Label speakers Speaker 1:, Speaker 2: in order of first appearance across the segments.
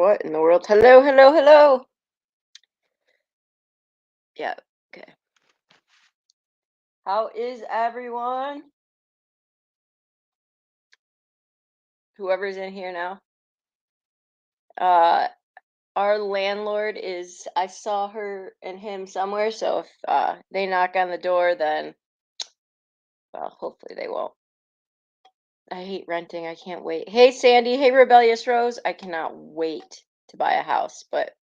Speaker 1: What in the world? Hello, hello, hello. Yeah, okay. How is everyone? Whoever's in here now. Uh, our landlord is, I saw her and him somewhere, so if they knock on the door, then, well, hopefully they won't. I hate renting. I can't wait. Hey, Sandy. Hey, Rebellious Rose. I cannot wait to buy a house, but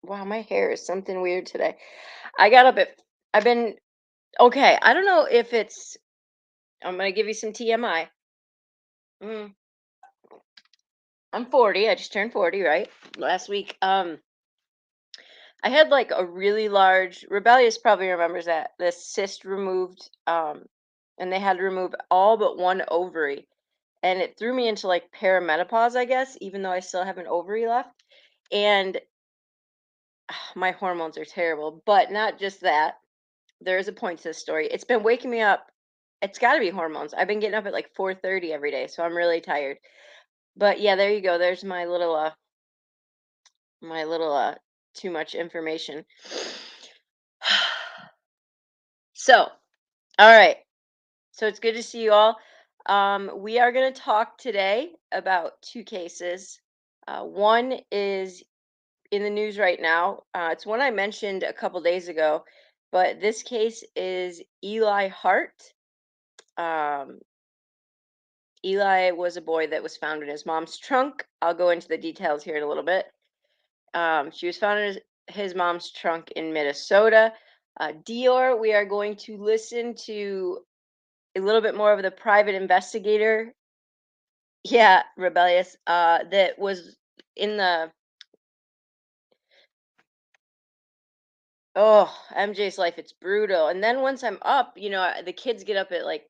Speaker 1: wow, my hair is something weird today. I got up at, I've been, okay, I don't know if it's, I'm going to give you some TMI. Mm, I'm 40. I just turned 40, right? Last week. I had like a really large, Rebellious probably remembers that, this cyst removed, and they had to remove all but one ovary. And it threw me into like perimenopause, I guess, even though I still have an ovary left. And my hormones are terrible, but not just that. There is a point to this story. It's been waking me up. It's got to be hormones. I've been getting up at like 4:30 every day, so I'm really tired. But yeah, there you go. There's my little too much information. So, all right. So it's good to see you all. We are going to talk today about two cases. One is in the news right now. It's one I mentioned a couple days ago, but this case is Eli Hart. Um, Eli was a boy that was found in his mom's trunk. I'll go into the details here in a little bit. She was found in his mom's trunk in Minnesota. Deorr, we are going to listen to a little bit more of the private investigator. Yeah, rebellious. That was in the, oh, MJ's life. It's brutal. And then once I'm up, the kids get up at like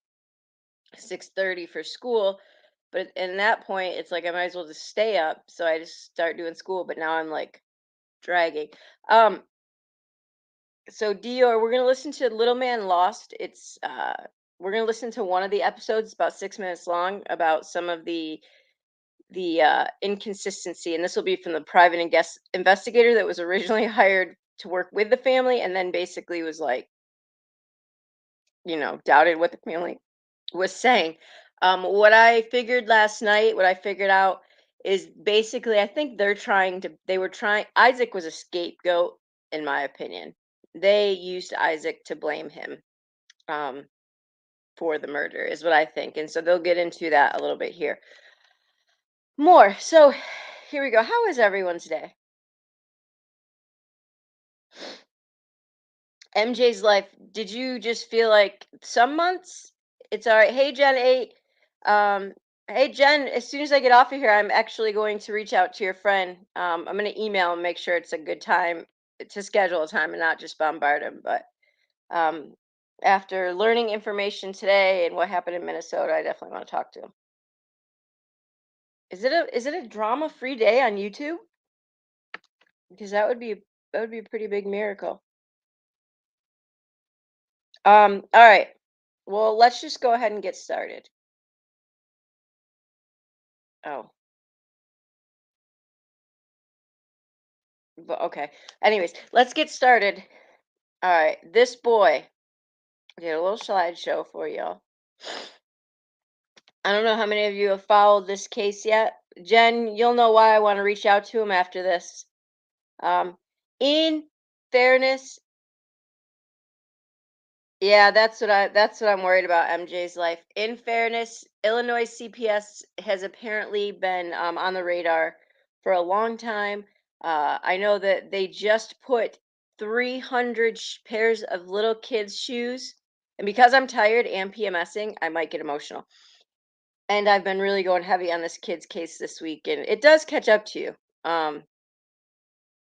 Speaker 1: 6:30 for school. But in that point, it's like I might as well just stay up. So I just start doing school. But now I'm like dragging. Um, so Dior, we're gonna listen to Little Man Lost. We're gonna listen to one of the episodes, about 6 minutes long, about some of the inconsistency, and this will be from the private and guest investigator that was originally hired to work with the family, and then basically was like, doubted what the family was saying. What I figured last night, what I figured out is basically, I think they were trying, Isaac was a scapegoat, in my opinion. They used Isaac to blame him um, for the murder, is what I think. And so they'll get into that a little bit here. More. So here we go. How is everyone's day? MJ's life, did you just feel like some months it's all right? Hey Jen 8. Um hey Jen, as soon as I get off of here, I'm actually going to reach out to your friend. I'm gonna email and make sure it's a good time to schedule a time and not just bombard him. But um after learning information today and what happened in Minnesota, I definitely want to talk to him. Is it a drama free day on YouTube? Because that would be a pretty big miracle. All right. Well, let's just go ahead and get started. Oh, but okay. Anyways, let's get started. All right. This boy, I did a little slideshow for y'all. I don't know how many of you have followed this case yet. Jen, you'll know why I want to reach out to him after this. Um, in fairness, yeah, that's what I'm worried about, MJ's life. In fairness, Illinois CPS has apparently been on the radar for a long time. I know that they just put 300 pairs of little kids' shoes, and because I'm tired and PMSing, I might get emotional. And I've been really going heavy on this kid's case this week, and it does catch up to you. Um,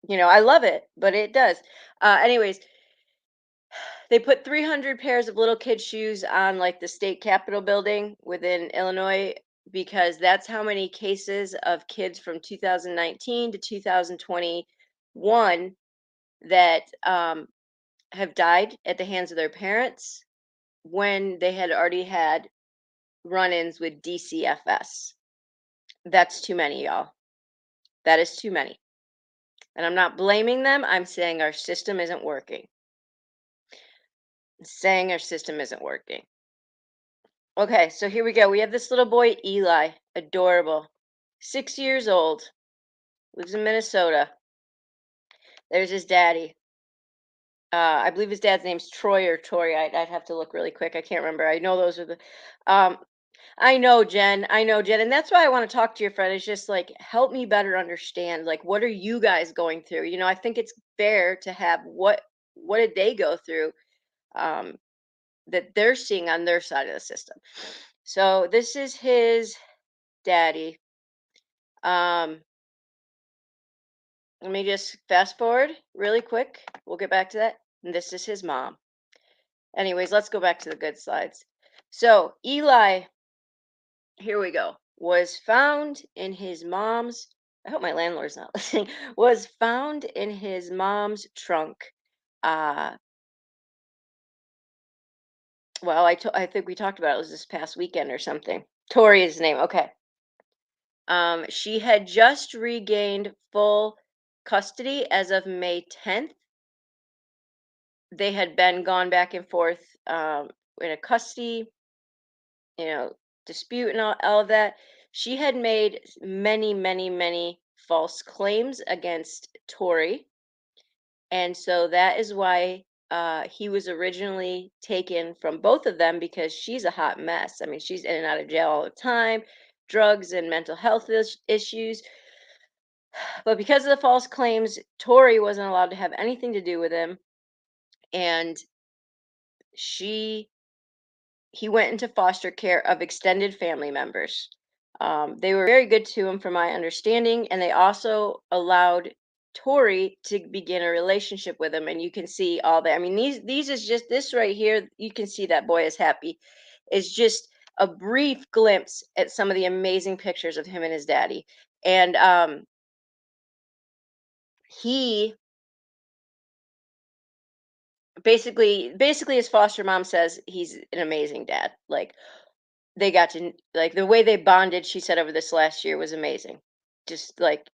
Speaker 1: I love it, but it does. Anyways, they put 300 pairs of little kid shoes on like the state capitol building within Illinois because that's how many cases of kids from 2019 to 2021 that have died at the hands of their parents when they had already had run-ins with DCFS. That's too many, y'all. That is too many. And I'm not blaming them. I'm saying our system isn't working. Saying our system isn't working. Okay, so here we go. We have this little boy, Eli, adorable, 6 years old, lives in Minnesota. There's his daddy. I believe his dad's name's Troy or Tori. I'd have to look really quick. I can't remember. I know those are the. Um, I know, Jen. I know, Jen, and that's why I want to talk to your friend. Is just like help me better understand. Like, what are you guys going through? I think it's fair to have what did they go through um, that they're seeing on their side of the system. So this is his daddy. Um, Let me just fast forward really quick. We'll get back to that. And this is his mom. Anyways, let's go back to the good slides. So Eli, here we go, was found in his mom's, I hope my landlord's not listening, was found in his mom's trunk. Uh, well, I think we talked about it was this past weekend or something. Tori is his name. Okay. She had just regained full custody as of May 10th. They had been gone back and forth in a custody, you know, dispute and all of that. She had made many, many, many false claims against Tori. And so that is why he was originally taken from both of them because she's a hot mess. I mean, she's in and out of jail all the time, drugs and mental health issues. But because of the false claims, Tori wasn't allowed to have anything to do with him. And she he went into foster care of extended family members. They were very good to him, from my understanding, and they also allowed Tori to begin a relationship with him. And you can see all that. I mean, these is just this right here. You can see that boy is happy. Is just a brief glimpse at some of the amazing pictures of him and his daddy. And he basically his foster mom says he's an amazing dad. Like they got to like the way they bonded, she said, over this last year was amazing. Just like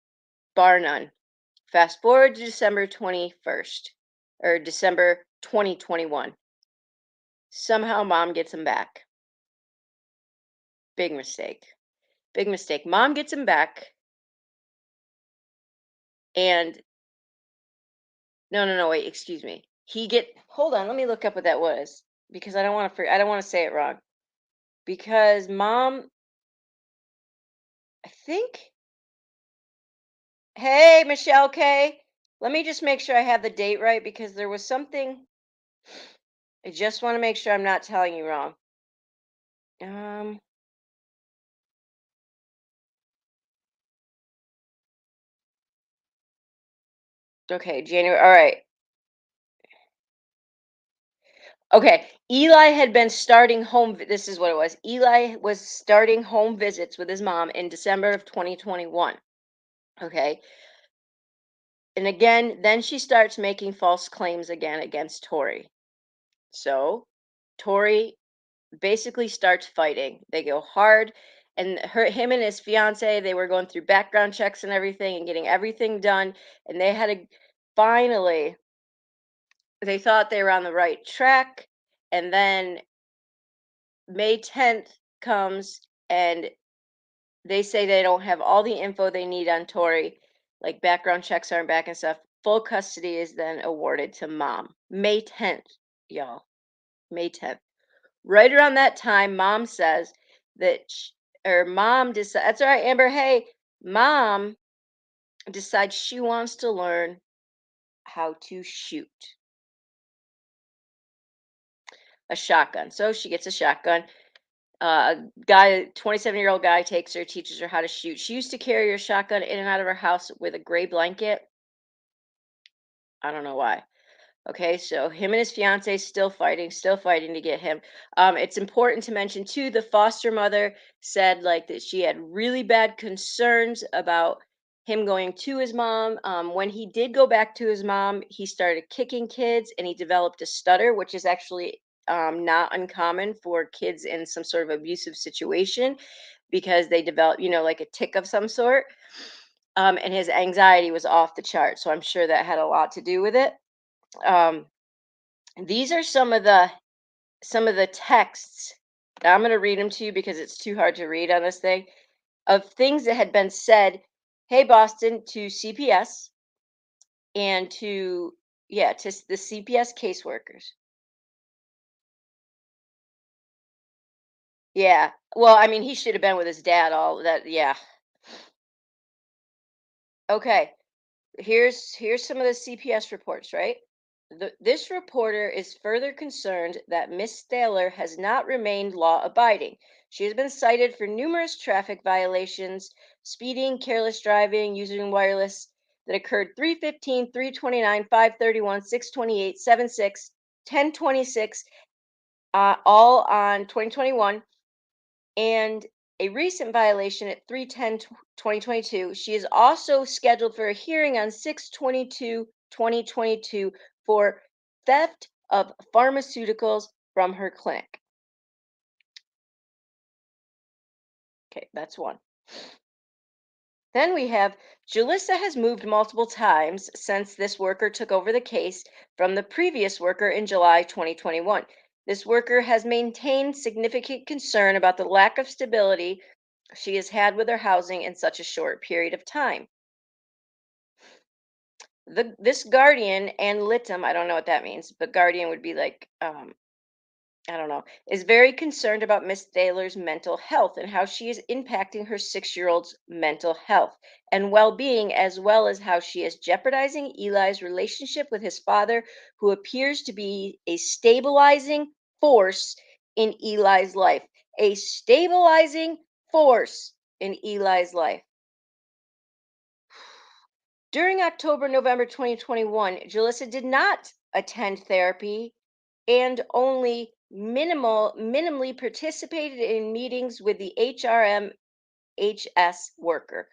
Speaker 1: bar none. Fast forward to December 21st or December 2021. Somehow mom gets him back. Big mistake. Big mistake. Mom gets him back and no, wait, excuse me. Hold on, let me look up what that was because I don't want to say it wrong. Because mom, I think, hey, Michelle K. Let me just make sure I have the date right because there was something. I just want to make sure I'm not telling you wrong. Um, okay, January. All right. Okay. Eli had been starting this is what it was. Eli was starting home visits with his mom in December of 2021. Okay. And again, then she starts making false claims again against Tori. So Tori basically starts fighting. They go hard, and him and his fiance, they were going through background checks and everything and getting everything done, and they had to finally. They thought they were on the right track, and then May 10th comes, and they say they don't have all the info they need on Tori, like background checks aren't back and stuff. Full custody is then awarded to mom. May 10th, y'all. May 10th. Right around that time, mom says that, or mom decides, that's all right, Amber. Hey, mom decides she wants to learn how to shoot a shotgun. So she gets a shotgun. Guy, 27-year-old guy, takes her, teaches her how to shoot. She used to carry her shotgun in and out of her house with a gray blanket. I don't know why. Okay, so him and his fiance still fighting to get him. It's important to mention too, the foster mother said like that she had really bad concerns about him going to his mom. When he did go back to his mom, he started kicking kids and he developed a stutter, which is actually not uncommon for kids in some sort of abusive situation because they develop, like a tick of some sort. and his anxiety was off the chart. So I'm sure that had a lot to do with it. Um, these are some of the texts. Now I'm going to read them to you because it's too hard to read on this thing, of things that had been said. Hey, Boston, to CPS and to, yeah, to the CPS caseworkers. Yeah. Well, I mean, he should have been with his dad all that. Yeah. Okay. Here's some of the CPS reports, right? This reporter is further concerned that Miss Thaler has not remained law abiding. She has been cited for numerous traffic violations, speeding, careless driving, using wireless that occurred 3:15, 3:29, 5:31, 6:28, 7:6, 10:26, all on 2021, and a recent violation at 3:10 2022. She is also scheduled for a hearing on 6/22 2022 for theft of pharmaceuticals from her clinic. Okay, that's one. Then we have Julissa has moved multiple times since this worker took over the case from the previous worker in July 2021. This worker has maintained significant concern about the lack of stability she has had with her housing in such a short period of time. This guardian and litem, I don't know what that means, but guardian would be like, I don't know, is very concerned about Miss Thaler's mental health and how she is impacting her 6 year old's mental health and well being, as well as how she is jeopardizing Eli's relationship with his father, who appears to be a stabilizing force in Eli's life. A stabilizing force in Eli's life. During October, November 2021, Jalissa did not attend therapy and only minimally participated in meetings with the HRMHS worker.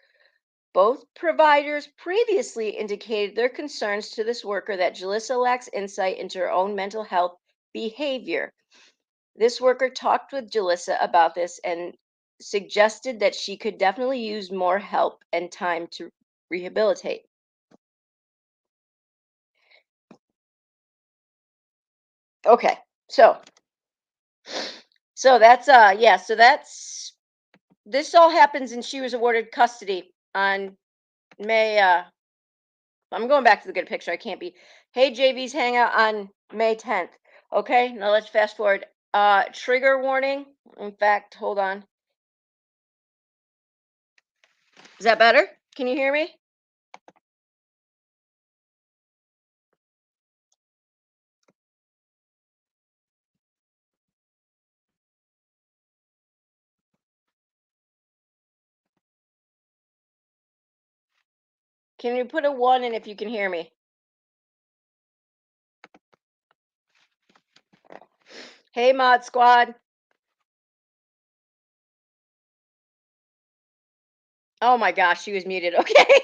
Speaker 1: Both providers previously indicated their concerns to this worker that Jalissa lacks insight into her own mental health behavior. This worker talked with Jalissa about this and suggested that she could definitely use more help and time to rehabilitate. Okay, so that's yeah, so that's this all happens and she was awarded custody on May I'm going back to the good picture. I can't be. Hey, JV's hangout on May 10th. Okay, now let's fast forward. Trigger warning. In fact, hold on. Is that better? Can you hear me? Can you put a one in if you can hear me? Hey, Mod Squad. Oh my gosh, she was muted. Okay.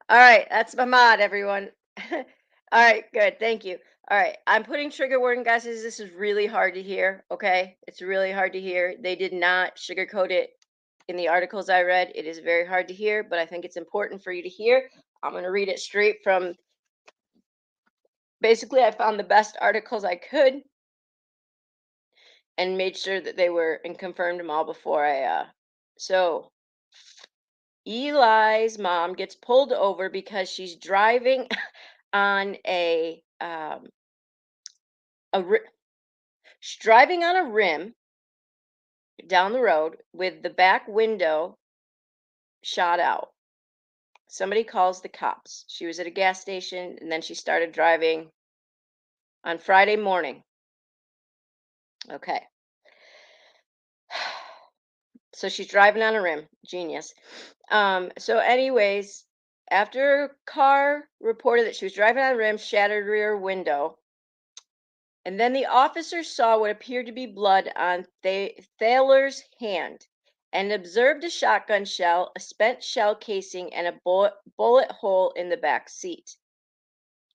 Speaker 1: All right, that's my mod, everyone. All right, good. Thank you. All right, I'm putting trigger warning, guys. This is really hard to hear. Okay, it's really hard to hear. They did not sugarcoat it in the articles I read. It is very hard to hear, but I think it's important for you to hear. I'm going to read it straight from. Basically, I found the best articles I could and made sure that they were and confirmed them all before I. So Eli's mom gets pulled over because she's driving on a ri- she's driving on a rim down the road with the back window shot out. Somebody calls the cops. She was at a gas station and then she started driving on Friday morning. Okay. So she's driving on a rim. Genius. So anyways, after a car reported that she was driving on a rim, shattered rear window, and then the officer saw what appeared to be blood on Thaler's hand and observed a shotgun shell, a spent shell casing, and a bullet hole in the back seat.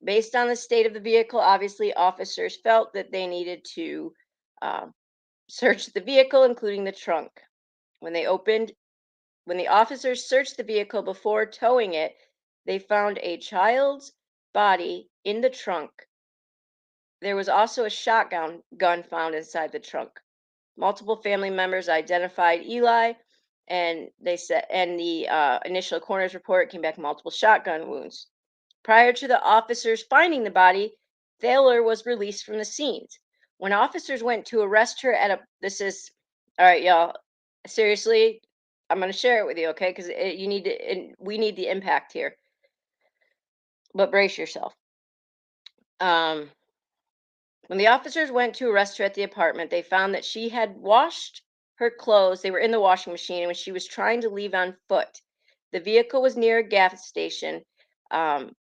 Speaker 1: Based on the state of the vehicle, obviously, officers felt that they needed to um, search the vehicle, including the trunk. When they opened When the officers searched the vehicle before towing it, they found a child's body in the trunk. There was also a shotgun gun found inside the trunk. Multiple family members identified Eli, and the initial coroner's report came back multiple shotgun wounds. Prior to the officers finding the body, Thaler was released from the scenes. When officers went to arrest her at a this is all right, y'all. Seriously, I'm going to share it with you, okay? Because you need to, and we need the impact here. But brace yourself. Um, when the officers went to arrest her at the apartment, they found that she had washed her clothes. They were in the washing machine when she was trying to leave on foot. The vehicle was near a gas station. Um,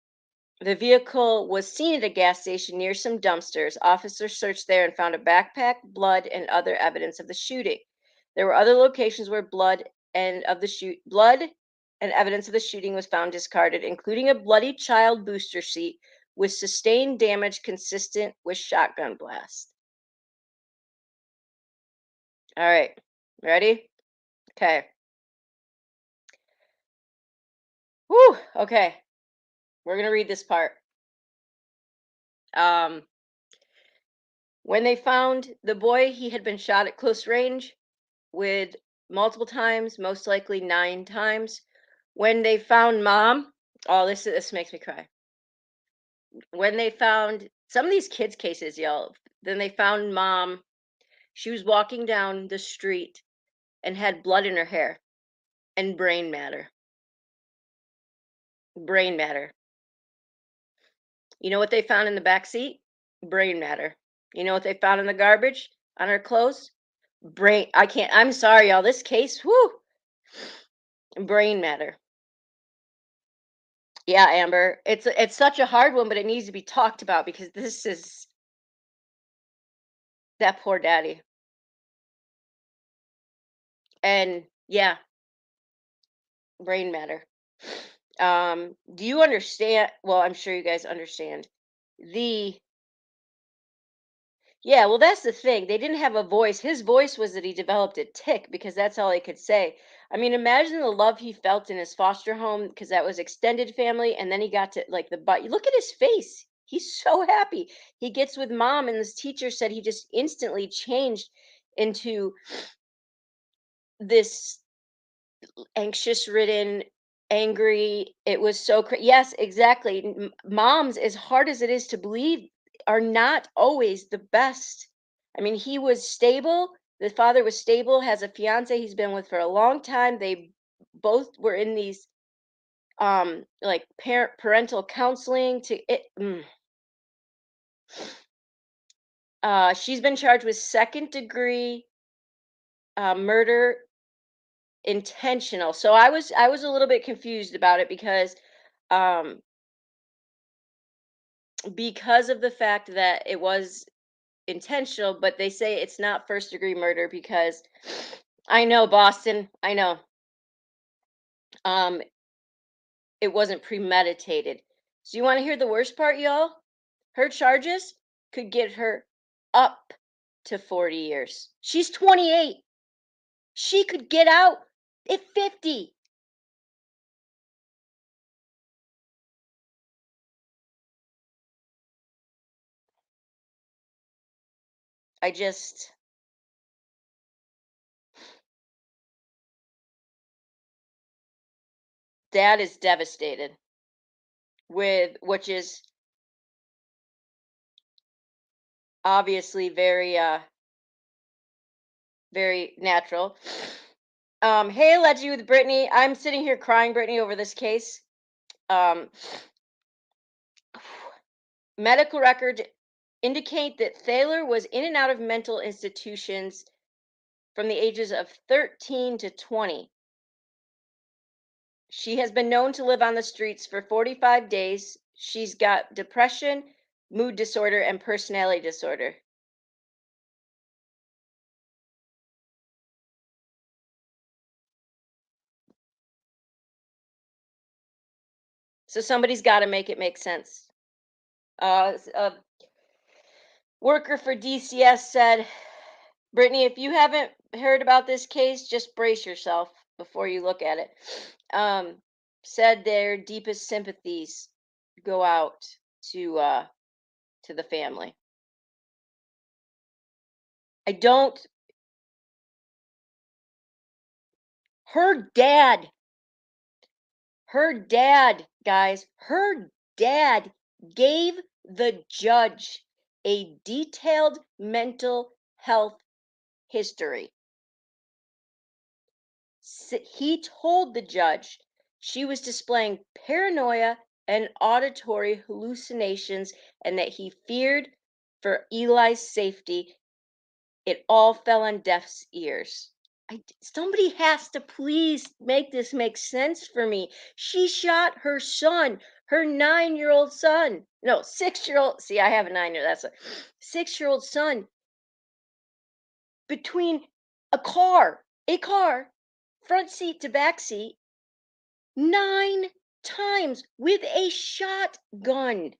Speaker 1: The vehicle was seen at a gas station near some dumpsters. Officers searched there and found a backpack, blood, and other evidence of the shooting. There were other locations where blood and evidence of the shooting was found discarded, including a bloody child booster seat with sustained damage consistent with shotgun blast. All right, ready? Okay. Whew. Okay, we're gonna read this part. Um, when they found the boy, he had been shot at close range with multiple times, most likely 9 times. When they found mom, oh, this makes me cry. When they found some of these kids' cases, y'all, then they found mom. She was walking down the street and had blood in her hair and brain matter. Brain matter. You know what they found in the back seat? Brain matter. You know what they found in the garbage on her clothes? Brain. I can't. I'm sorry, y'all. This case, whoo, brain matter. Yeah, Amber. It's such a hard one, but it needs to be talked about because this is that poor daddy. And yeah, brain matter. Do you understand? Well, I'm sure you guys understand. The Yeah, well, that's the thing. They didn't have a voice. His voice was that he developed a tick because that's all he could say. I mean, imagine the love he felt in his foster home because that was extended family, and then he got to like the but. Look at his face. He's so happy. He gets with mom, and this teacher said he just instantly changed into this anxious ridden, angry. It was so yes, exactly. Moms, as hard as it is to believe, are not always the best. I mean, he was stable. The father was stable, has a fiance he's been with for a long time. They both were in these like parental counseling to it. She's been charged with second degree murder intentional. So I was a little bit confused about it um because of the fact that it was intentional, but they say it's not first degree murder because I know Boston, I know. Um it wasn't premeditated. So you want to hear the worst part, y'all? Her charges could get her up to 40 years. She's 28. She could get out at 50. I just Dad is devastated with which is obviously very natural. Hey, Allegedly with Brittany. I'm sitting here crying, Brittany, over this case. Um, Medical records indicate that Thaler was in and out of mental institutions from the ages of 13 to 20. She has been known to live on the streets for 45 days. She's got depression, mood disorder, and personality disorder. So somebody's got to make it make sense. A worker for DCS said, Brittany, if you haven't heard about this case, just brace yourself. before you look at it. Um, Said their deepest sympathies go out to the family. I don't her dad, her dad gave the judge a detailed mental health history. He told the judge she was displaying paranoia and auditory hallucinations and that he feared for Eli's safety. It all fell on deaf ears. Somebody has to please make this make sense for me. She shot her son, her 9-year-old son. No, 6-year-old. See, I have a 9-year. That's a 6-year-old son between a car, front seat to back seat, 9 times with a shotgun.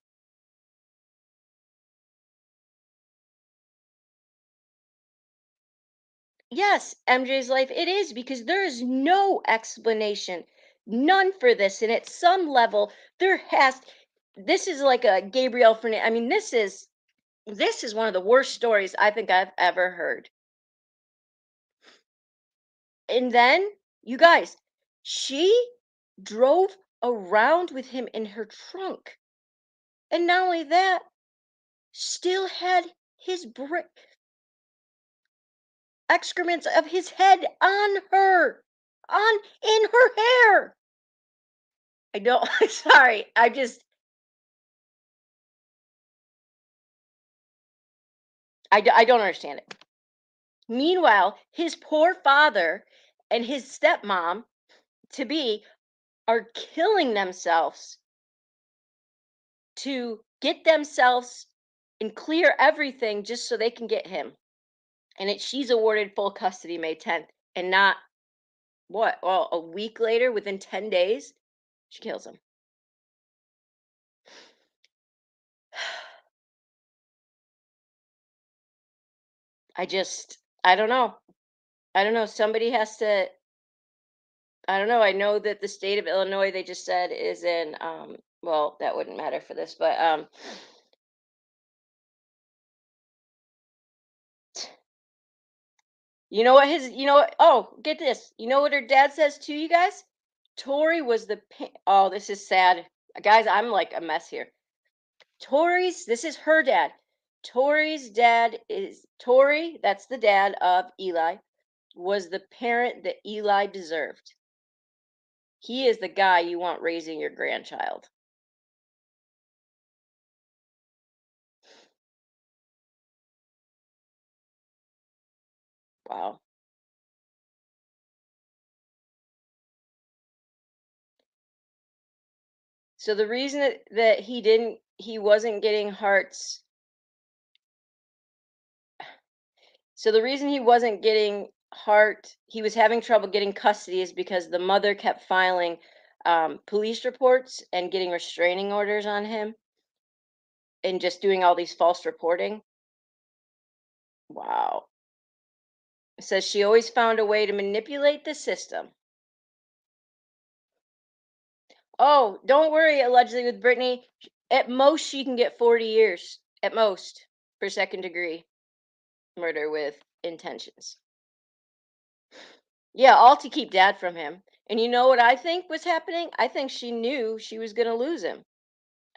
Speaker 1: Yes, MJ's life, it is because there is no explanation, none for this. And at some level, there has, this is like a Gabrielle Fernandez. I mean, this is one of the worst stories I think I've ever heard. And then, you guys, she drove around with him in her trunk. And not only that, still had his excrements of his head on her, on in her hair. I don't. Sorry. I don't understand it. Meanwhile, his poor father and his stepmom to be are killing themselves to get themselves and clear everything just so they can get him. And she's awarded full custody May 10th, and not what? Well, a week later, within 10 days, she kills him. I don't know. I don't know. Somebody has to. I don't know. I know that the state of Illinois, they just said, is in. Well, that wouldn't matter for this, but you know what his. You know what? Oh, get this. You know what her dad says too, you guys? Tori was the. Oh, this is sad, guys. I'm like a mess here. Tori's. This is her dad. Tori's dad is Tori. That's the dad of Eli. Was the parent that Eli deserved. He is the guy you want raising your grandchild. Wow. So the reason that he wasn't getting Hart's, so the reason he wasn't getting Hart, he was having trouble getting custody is because the mother kept filing police reports and getting restraining orders on him and just doing all these false reporting. Wow. It says she always found a way to manipulate the system. Oh, don't worry, allegedly with Brittany. At most, she can get 40 years. At most, for second degree murder with intentions. Yeah, all to keep dad from him. And you know what I think was happening? I think she knew she was going to lose him.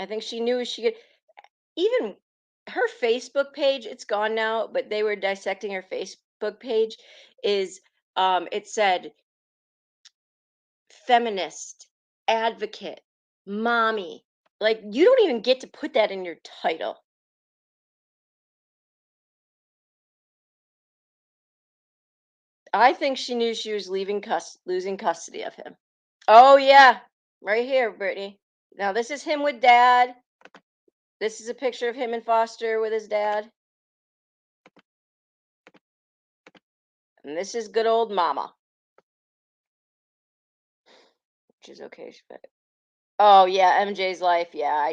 Speaker 1: I think she knew she could. Even her Facebook page, it's gone now, but they were dissecting her Facebook page. Is it said feminist, advocate, mommy. Like, you don't even get to put that in your title. I think she knew she was losing custody of him. Oh yeah, right here, Brittany. Now this is him with dad. This is a picture of him in foster with his dad, and this is good old mama, which is okay. Oh yeah, MJ's life. Yeah,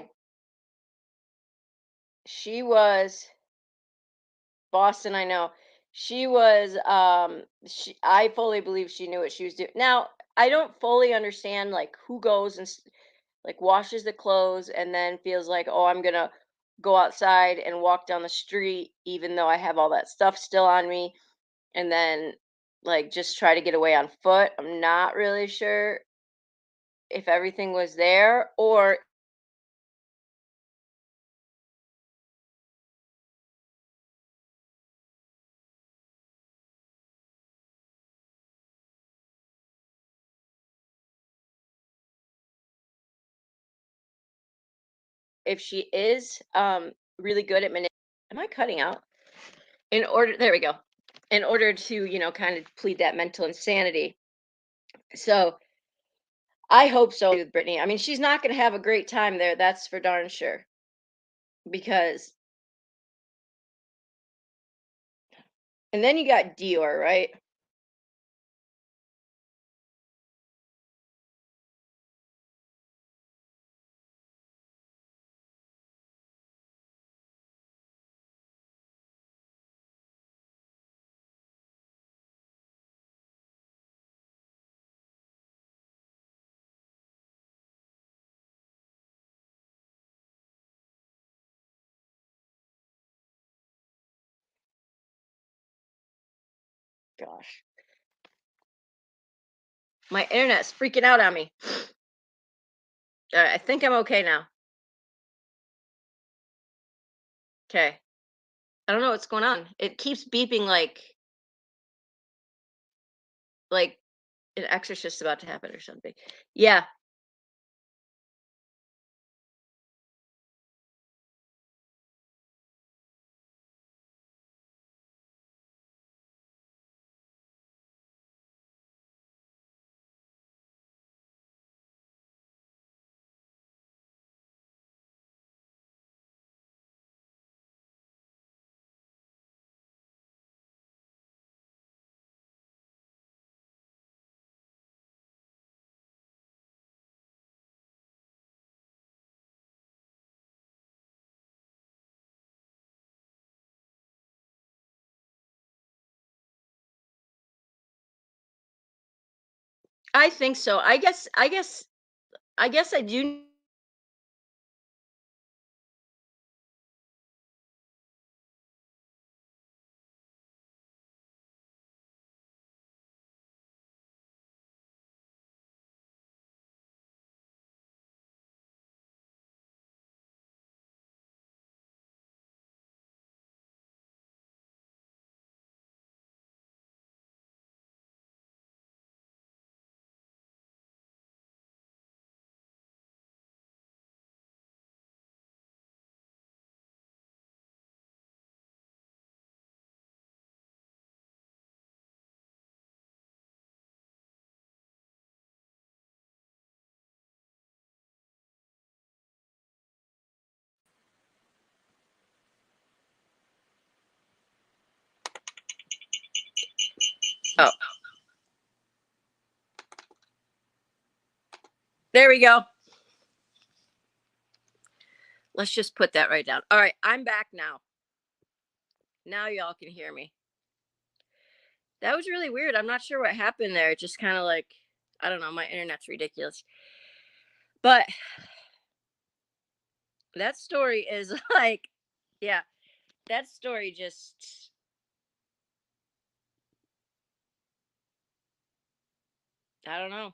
Speaker 1: she was Boston. I know. She was I fully believe she knew what she was doing. Now, I don't fully understand like who goes and like washes the clothes and then feels like, "Oh, I'm going to go outside and walk down the street even though I have all that stuff still on me," and then like just try to get away on foot. I'm not really sure if everything was there or if she is really good at am I cutting out? In order there we go. In order to, kind of plead that mental insanity. So, I hope so with Brittany. I mean, she's not gonna have a great time there, that's for darn sure. Because and then you got Deorr, right? Gosh. My internet's freaking out on me. Alright, I think I'm okay now. Okay. I don't know what's going on. It keeps beeping like an exorcist about to happen or something. Yeah, I think so. I guess I do. Oh, there we go. Let's just put that right down. All right, I'm back now. Now y'all can hear me. That was really weird. I'm not sure what happened there. It just kind of like, I don't know, my internet's ridiculous. But that story is like, yeah, that story just, I don't know.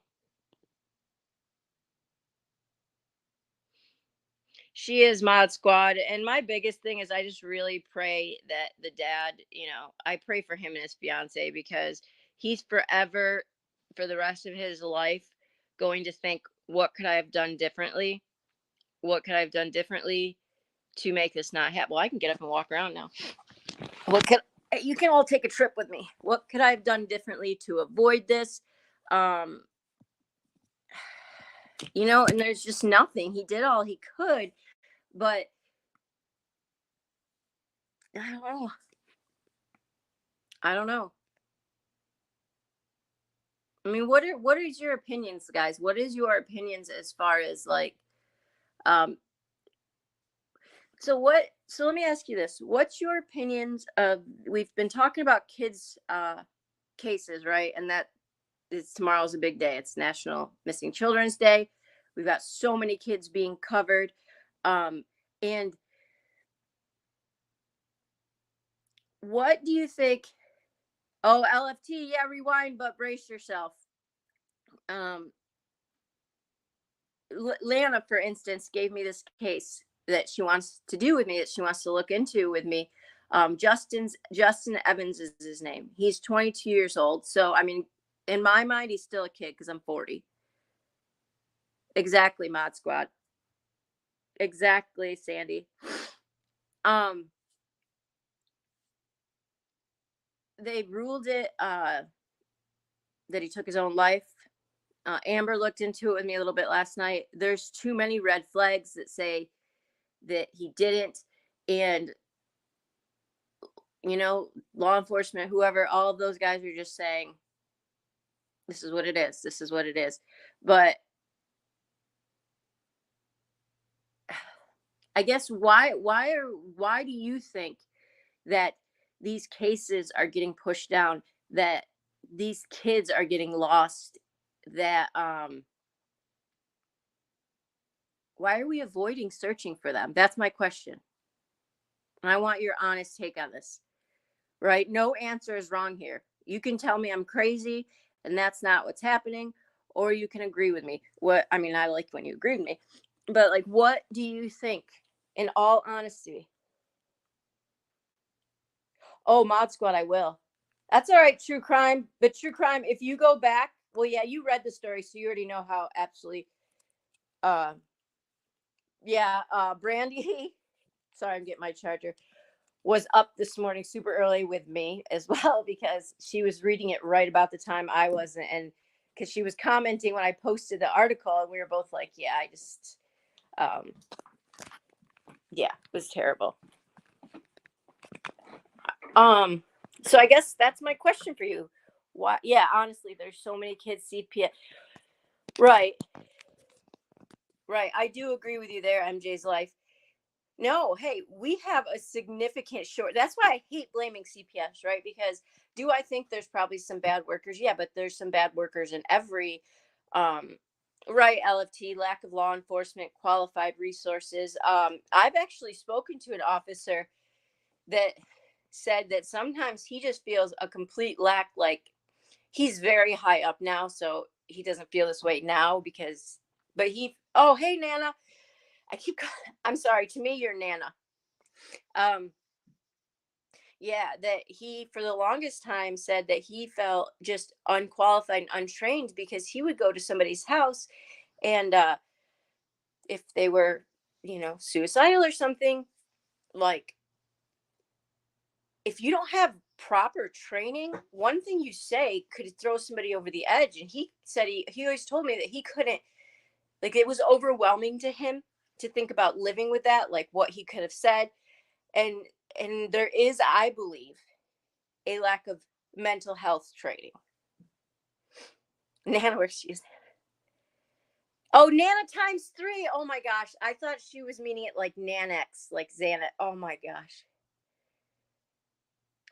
Speaker 1: She is Mod Squad. And my biggest thing is I just really pray that the dad, I pray for him and his fiance because he's forever, for the rest of his life, going to think, what could I have done differently? What could I have done differently to make this not happen? Well, I can get up and walk around now. What could you can all take a trip with me? What could I have done differently to avoid this? Um, and there's just nothing. He did all he could, but I don't know. I don't know. I mean, what is your opinions, guys? What is your opinions as far as like um So let me ask you this. What's your opinions of, we've been talking about kids cases, right? And that is, tomorrow's a big day. It's National Missing Children's Day. We've got so many kids being covered. And what do you think? Oh, LFT, yeah, rewind, but brace yourself. Lana, for instance, gave me this case that she wants to do with me, that she wants to look into with me. Justin Evans is his name. He's 22 years old. So, I mean, in my mind, he's still a kid because I'm 40. Exactly, Mod Squad. Exactly, Sandy. They ruled it that he took his own life. Amber looked into it with me a little bit last night. There's too many red flags that say that he didn't. And, you know, law enforcement, whoever, all of those guys are just saying, this is what it is. This is what it is. But I guess why do you think that these cases are getting pushed down, that these kids are getting lost, that why are we avoiding searching for them? That's my question. And I want your honest take on this. Right? No answer is wrong here. You can tell me I'm crazy and that's not what's happening, or you can agree with me. I like when you agree with me, but like, what do you think, in all honesty? Oh, Mod Squad, I will. That's all right, true crime. But true crime, if you go back, well, yeah, you read the story, so you already know how absolutely, uh, yeah, Brandy, sorry, I'm getting my charger, was up this morning super early with me as well, because she was reading it right about the time I wasn't. And because she was commenting when I posted the article, and we were both like, yeah, yeah, it was terrible. So I guess that's my question for you. Why? Yeah, honestly, there's so many kids CPS. Right. Right. I do agree with you there, MJ's life. No, hey, we have a significant short. That's why I hate blaming CPS, right? Because do I think there's probably some bad workers? Yeah, but there's some bad workers in every, right, LFT, lack of law enforcement, qualified resources. I've actually spoken to an officer that said that sometimes he just feels a complete lack, like he's very high up now, so he doesn't feel this way now oh, hey, Nana. I'm sorry, to me, you're Nana. Yeah, that he, for the longest time, said that he felt just unqualified and untrained because he would go to somebody's house, and if they were, suicidal or something, like, if you don't have proper training, one thing you say could throw somebody over the edge. And he said he always told me that he couldn't, like, it was overwhelming to him to think about living with that, like what he could have said. And there is, I believe, a lack of mental health training. Nana, where she is. Oh, Nana times 3. Oh my gosh. I thought she was meaning it like Nanax, like Xana. Oh my gosh.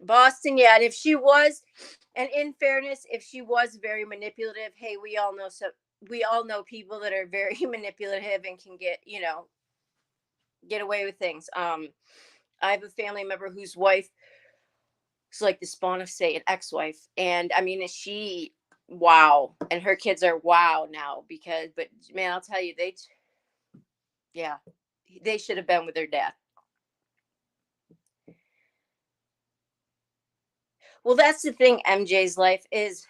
Speaker 1: Boston, yeah. And if she was, and in fairness, if she was very manipulative, hey, we all know people that are very manipulative and can get away with things. I have a family member whose wife is like the spawn of Satan, ex-wife. And I mean, she, wow. And her kids are wow now, but man, I'll tell you, yeah, they should have been with their dad. Well, that's the thing. MJ's life is,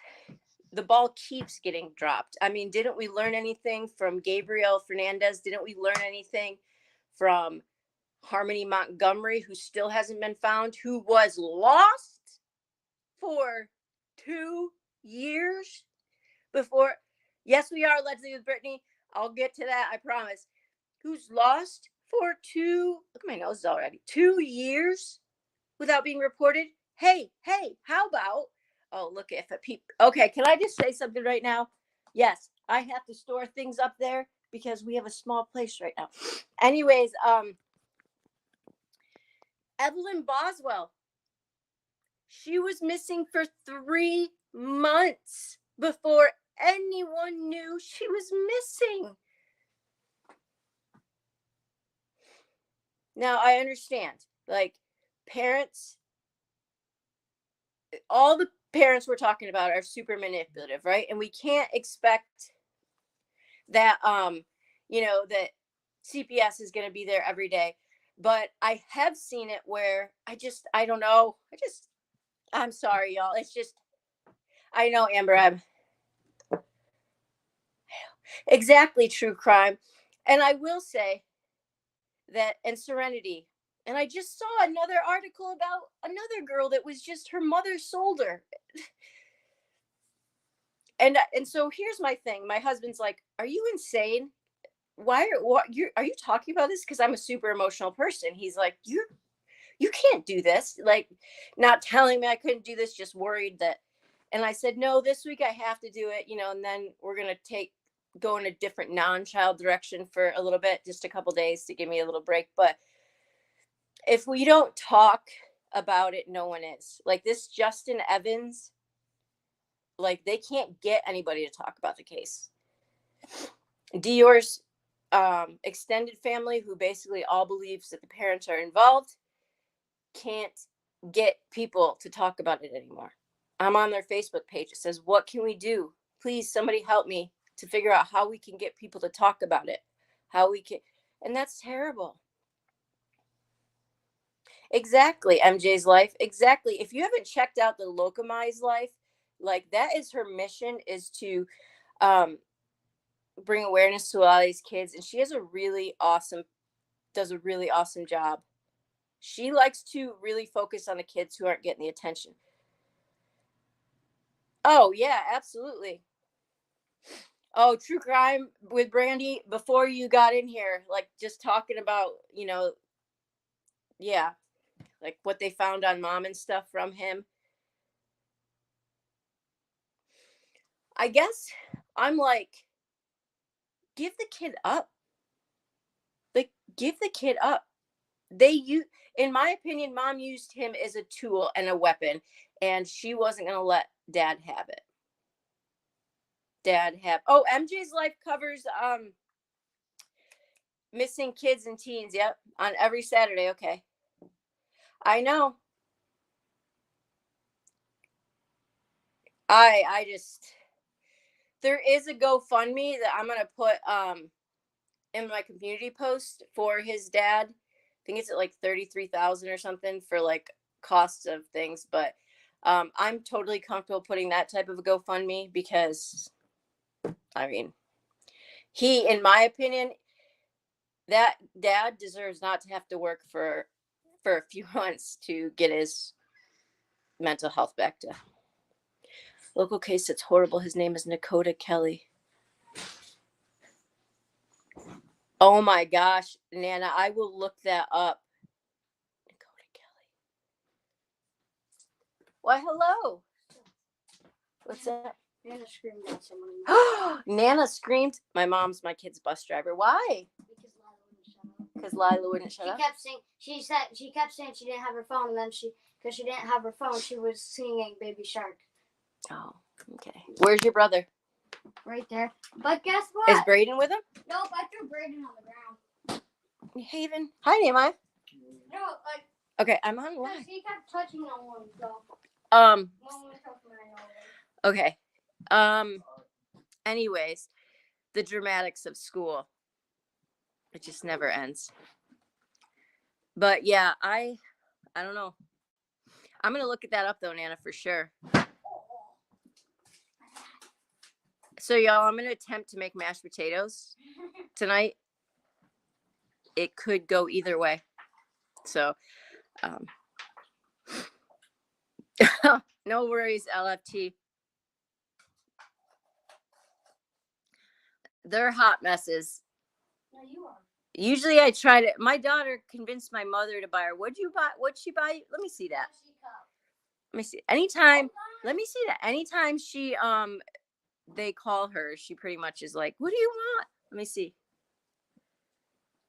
Speaker 1: the ball keeps getting dropped. I mean, didn't we learn anything from Gabriel Fernandez? Didn't we learn anything from Harmony Montgomery, who still hasn't been found, who was lost for 2 years before? Yes, we are, Leslie, with Brittany. I'll get to that, I promise. Who's lost for look at my nose already, 2 years without being reported? Hey, how about, oh, look, okay, can I just say something right now? Yes, I have to store things up there because we have a small place right now. Anyways,
Speaker 2: Evelyn Boswell. She was missing for 3 months before anyone knew she was missing. Now, I understand, like, parents, all the parents we're talking about are super manipulative, right? And we can't expect that, that CPS is going to be there every day. But I have seen it where I don't know. I'm sorry, y'all. It's just, I know, Amber, exactly, true crime. And I will say that, and Serenity. And I just saw another article about another girl that was just her mother sold her. And so here's my thing. My husband's like, "Are you insane? Are you talking about this?" Because I'm a super emotional person. He's like, you can't do this. Like, not telling me I couldn't do this, just worried that. And I said, no, this week I have to do it, and then we're gonna go in a different non-child direction for a little bit, just a couple days to give me a little break. But if we don't talk about it, no one is. Like this Justin Evans, like they can't get anybody to talk about the case. Deorr's extended family, who basically all believes that the parents are involved, can't get people to talk about it anymore. I'm on their Facebook page. It says, "What can we do? Please, somebody help me to figure out how we can get people to talk about it. How we can," and that's terrible. Exactly, MJ's life. Exactly. If you haven't checked out the Locumized life, like that is her mission, is to bring awareness to a lot of these kids, and she does a really awesome job. She likes to really focus on the kids who aren't getting the attention. Oh yeah, absolutely. Oh, true crime with Brandy, before you got in here, like just talking about, yeah, like what they found on mom and stuff from him. I guess I'm like, give the kid up. Like, give the kid up. In my opinion, mom used him as a tool and a weapon, and she wasn't going to let dad have it. Oh, MJ's life covers missing kids and teens. Yep, on every Saturday. Okay, I know. I just, there is a GoFundMe that I'm gonna put in my community post for his dad. I think it's at like 33,000 or something for like costs of things, but I'm totally comfortable putting that type of a GoFundMe because, I mean, in my opinion, that dad deserves not to have to work for a few months to get his mental health back to. Local case that's horrible. His name is Nakota Kelly. Oh my gosh, Nana, I will look that up. Nakota Kelly. Why, hello. What's that?
Speaker 3: Nana screamed at someone.
Speaker 2: Nana screamed. My mom's my kid's bus driver. Why? Because Lila wouldn't shut up.
Speaker 3: She kept saying she didn't have her phone, and then because she didn't have her phone, she was singing Baby Shark.
Speaker 2: Oh, okay. Where's your brother?
Speaker 3: Right there. But guess what?
Speaker 2: Is Brayden with him?
Speaker 3: Nope, I threw Brayden on the ground.
Speaker 2: Haven. Hi, Nehemiah.
Speaker 3: No, like.
Speaker 2: Okay, I'm on live.
Speaker 3: He kept touching on one, so.
Speaker 2: Okay. Anyways, the dramatics of school. It just never ends. But yeah, I don't know. I'm gonna look at that up though, Nana, for sure. So y'all, I'm gonna attempt to make mashed potatoes tonight. It could go either way. So no worries, LFT. They're hot messes.
Speaker 3: No, you are.
Speaker 2: Usually I try to. My daughter convinced my mother to buy her. What'd she buy? Let me see that. Let me see. Let me see that. Anytime she they call her, she pretty much is like, "What do you want?" Let me see.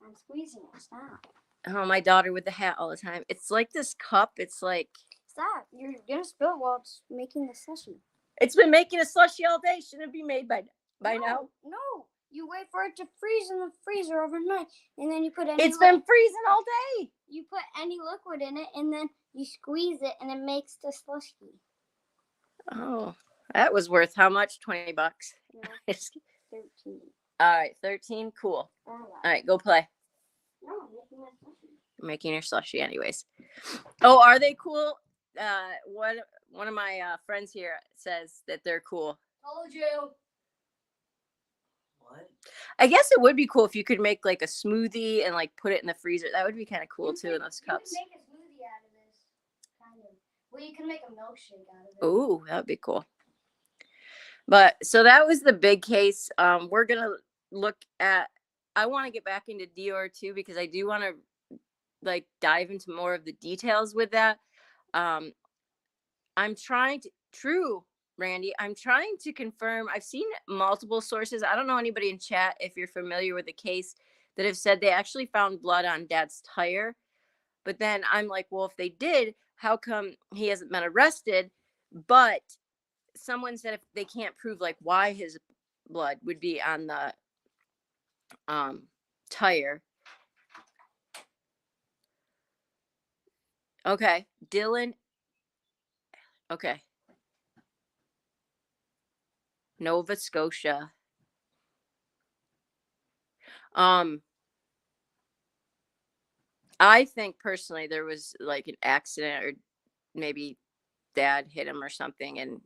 Speaker 3: I'm squeezing it. Stop.
Speaker 2: Oh, my daughter with the hat all the time. It's like this cup. It's like
Speaker 3: Stop. You're going to spill it while it's making the slushy.
Speaker 2: it's been making a slushy all day. Shouldn't it be made by now?
Speaker 3: No. You wait for it to freeze in the freezer overnight, and then you put any.
Speaker 2: It's been freezing all day.
Speaker 3: You put any liquid in it, and then you squeeze it, and it makes the slushy.
Speaker 2: Oh, that was worth how much? $20.
Speaker 3: No, 13.
Speaker 2: All right, 13. Cool. All right, go play.
Speaker 3: No, I'm making my slushy.
Speaker 2: Making your slushy, anyways. Oh, are they cool? One of my friends here says that they're cool.
Speaker 3: Told you.
Speaker 4: What?
Speaker 2: I guess it would be cool if you could make like a smoothie and like put it in the freezer. That would be kind of cool too in those cups.
Speaker 3: You can make a smoothie out of this, kind of. Well, you can make a milkshake out of it.
Speaker 2: Ooh, that would be cool. But so that was the big case. We're gonna look at. I want to get back into Deorr too because I do want to like dive into more of the details with that. I'm trying to. Randy, I'm trying to confirm. I've seen multiple sources. I don't know anybody in chat if you're familiar with the case that have said they actually found blood on Dad's tire. But then I'm like, well, if they did, how come he hasn't been arrested? But someone said if they can't prove like why his blood would be on the tire. Okay, Dylan. Okay. Nova Scotia. I think personally there was like an accident or maybe Dad hit him or something, and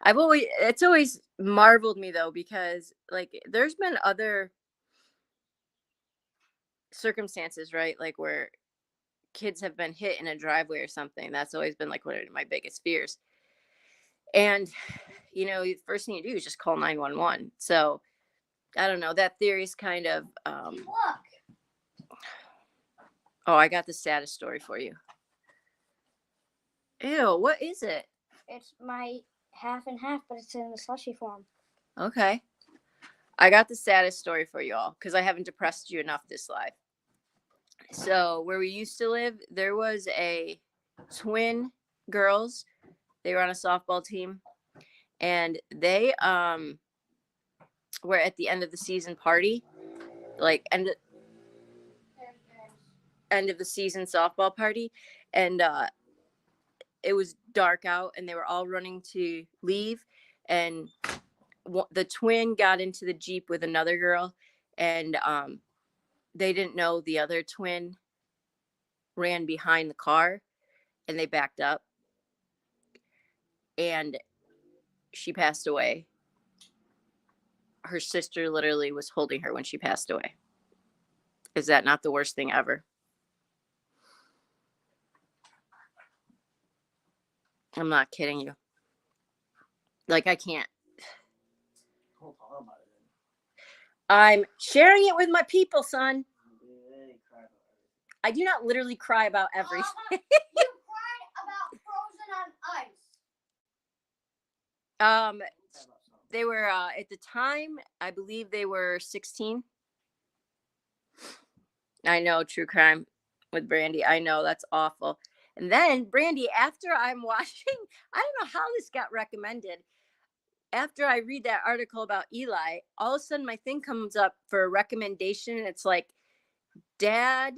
Speaker 2: it's always marveled me though because like there's been other circumstances, right? Like where kids have been hit in a driveway or something. That's always been like one of my biggest fears. And the first thing you do is just call 911. So I don't know. That theory's kind of
Speaker 3: Look.
Speaker 2: Oh, I got the status story for you. Ew, what is it?
Speaker 3: It's my half and half, but it's in the slushy form.
Speaker 2: Okay. I got the status story for you all because I haven't depressed you enough this live. So where we used to live, there was a twin girls. They were on a softball team, and they were at the end of the season party, like end of the season softball party, and it was dark out, and they were all running to leave, and the twin got into the Jeep with another girl, and they didn't know the other twin ran behind the car, and they backed up, and she passed away. Her sister literally was holding her when she passed away. Is that not the worst thing ever? I'm not kidding you. Like, I can't.
Speaker 4: Don't talk about it then.
Speaker 2: I'm sharing it with my people, son.
Speaker 4: They cry about everything.
Speaker 2: I do not literally cry about everything.
Speaker 3: You cried about Frozen on ice.
Speaker 2: They were at the time, I believe they were 16. I know, true crime with Brandy. I know, that's awful. And then Brandy, after I'm watching, I don't know how this got recommended. After I read that article about Eli, all of a sudden my thing comes up for a recommendation. It's like, Dad,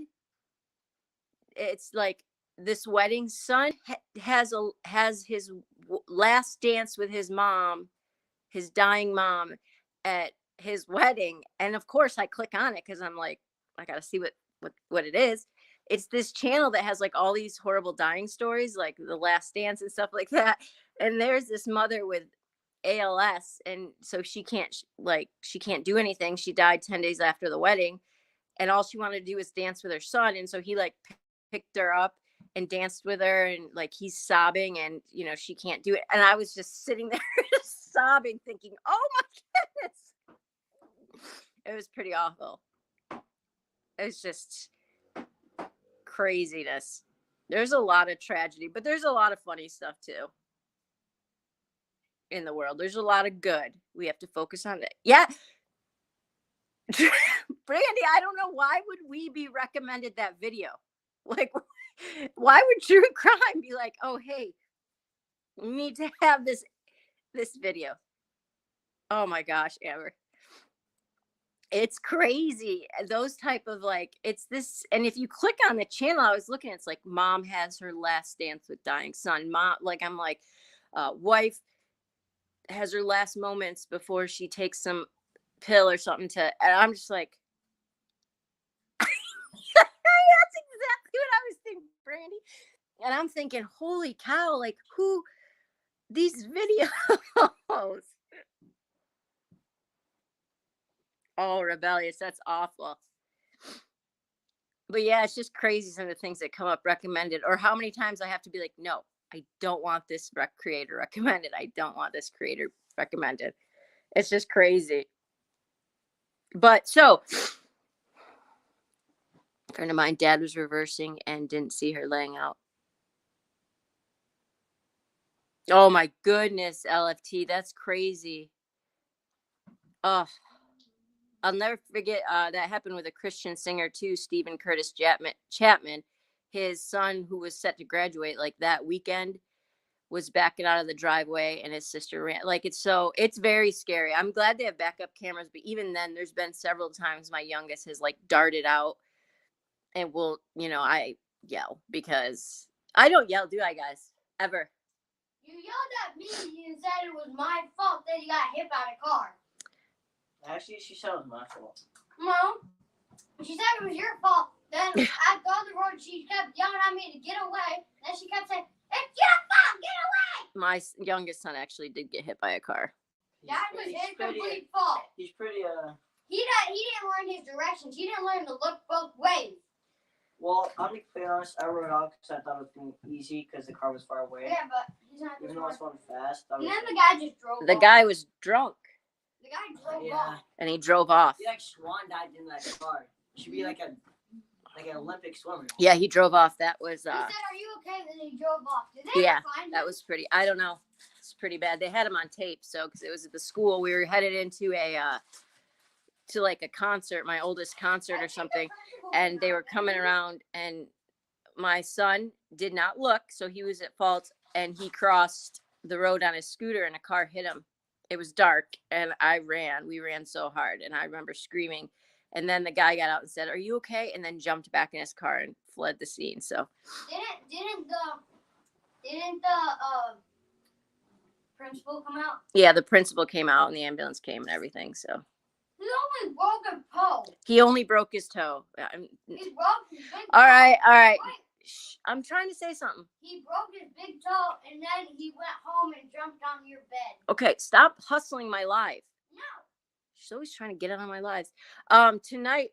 Speaker 2: it's like this wedding, son has his last dance with his mom, his dying mom, at his wedding. And of course I click on it because I'm like, I gotta see what it is. It's this channel that has like all these horrible dying stories, like The Last Dance and stuff like that. And there's this mother with ALS, and so she can't do anything. She died 10 days after the wedding, and all she wanted to do was dance with her son. And so he like picked her up and danced with her, and like he's sobbing, and she can't do it. And I was just sitting there sobbing, thinking, oh my goodness. It was pretty awful. It was just craziness. There's a lot of tragedy, but there's a lot of funny stuff too in the world. There's a lot of good. We have to focus on it. Yeah. Brandy, I don't know, why would we be recommended that video? Like, why would true crime be like, oh hey, we need to have this video? Oh my gosh, Amber. It's crazy. Those type of like, it's this, and if you click on the channel, I was looking, it's like mom has her last dance with dying son. Mom, like I'm like, wife has her last moments before she takes some pill or something to, and I'm just like, that's exactly what I was thinking, Brandy. And I'm thinking, holy cow, like who these videos. Oh, rebellious. That's awful. But yeah, it's just crazy some of the things that come up recommended, or how many times I have to be like, no, I don't want this creator recommended. I don't want this creator recommended. It's just crazy. But so, a friend of mine, dad was reversing and didn't see her laying out. Oh my goodness, LFT, that's crazy. Oh, I'll never forget that happened with a Christian singer too, Stephen Curtis Chapman. His son, who was set to graduate like that weekend, was backing out of the driveway and his sister ran. Like it's very scary. I'm glad they have backup cameras, but even then there's been several times my youngest has like darted out and will, I yell because I don't yell, do I, guys? Ever.
Speaker 3: You yelled at me and said it was my fault that you got hit by the car.
Speaker 4: Actually, she said it was my fault.
Speaker 3: No. She said it was your fault. Then at the other road, she kept yelling at me to get away. Then she kept saying, "It's your fault, get away!"
Speaker 2: My youngest son actually did get hit by a car.
Speaker 3: That was his complete fault.
Speaker 4: He's pretty,
Speaker 3: He didn't learn his directions. He didn't learn to look both ways.
Speaker 4: Well, I'm going to be honest, I wrote off because I thought it was going to be easy because the car was far away.
Speaker 3: Yeah, but he's not.
Speaker 4: Even though I was going fast.
Speaker 3: And then the guy just drove off.
Speaker 2: The guy was drunk.
Speaker 3: The guy drove off.
Speaker 2: And he drove off.
Speaker 4: He like swan dived in that car. He should be like an Olympic swimmer.
Speaker 2: Yeah, he drove off. That was
Speaker 3: He said, "Are you okay?" Then he drove off. Did they ever find him?
Speaker 2: That was pretty. I don't know. It's pretty bad. They had him on tape, so because it was at the school, we were headed into to like a concert, my oldest concert or something, and they were coming around, and my son did not look, so he was at fault, and he crossed the road on his scooter, and a car hit him. It was dark, and we ran so hard, and I remember screaming, and then the guy got out and said, "Are you okay?" and then jumped back in his car and fled the scene. So
Speaker 3: didn't the principal come out?
Speaker 2: yeah, the principal came out and the ambulance came and everything. So
Speaker 3: he only broke a toe.
Speaker 2: He only broke his toe.
Speaker 3: He broke his big toe.
Speaker 2: All right.
Speaker 3: Wait.
Speaker 2: Shh, I'm trying to say something.
Speaker 3: He broke his big toe and then he went home and jumped on your bed.
Speaker 2: Okay, stop hustling my live.
Speaker 3: No.
Speaker 2: She's always trying to get on my lives. Tonight,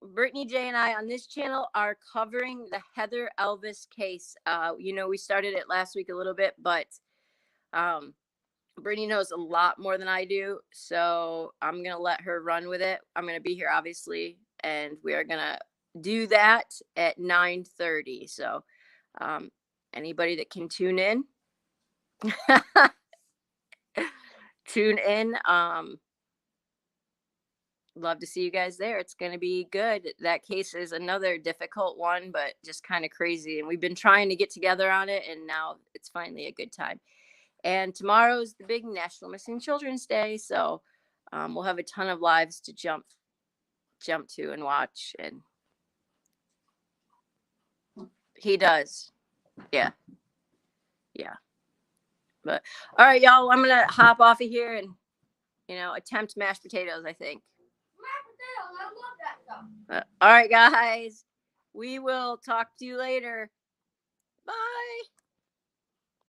Speaker 2: Brittany J and I on this channel are covering the Heather Elvis case. We started it last week a little bit, but Brittany knows a lot more than I do, so I'm gonna let her run with it. I'm gonna be here, obviously, and we are gonna do that at 9:30. So, anybody that can tune in, tune in. Love to see you guys there. It's going to be good. That case is another difficult one, but just kind of crazy. And we've been trying to get together on it, and now it's finally a good time. And tomorrow's the big National Missing Children's Day, so we'll have a ton of lives to jump to and watch. And he does, yeah. But all right, y'all, I'm gonna hop off of here and attempt mashed potatoes, I think.
Speaker 3: I love that stuff.
Speaker 2: All right, guys, we will talk to you later. Bye.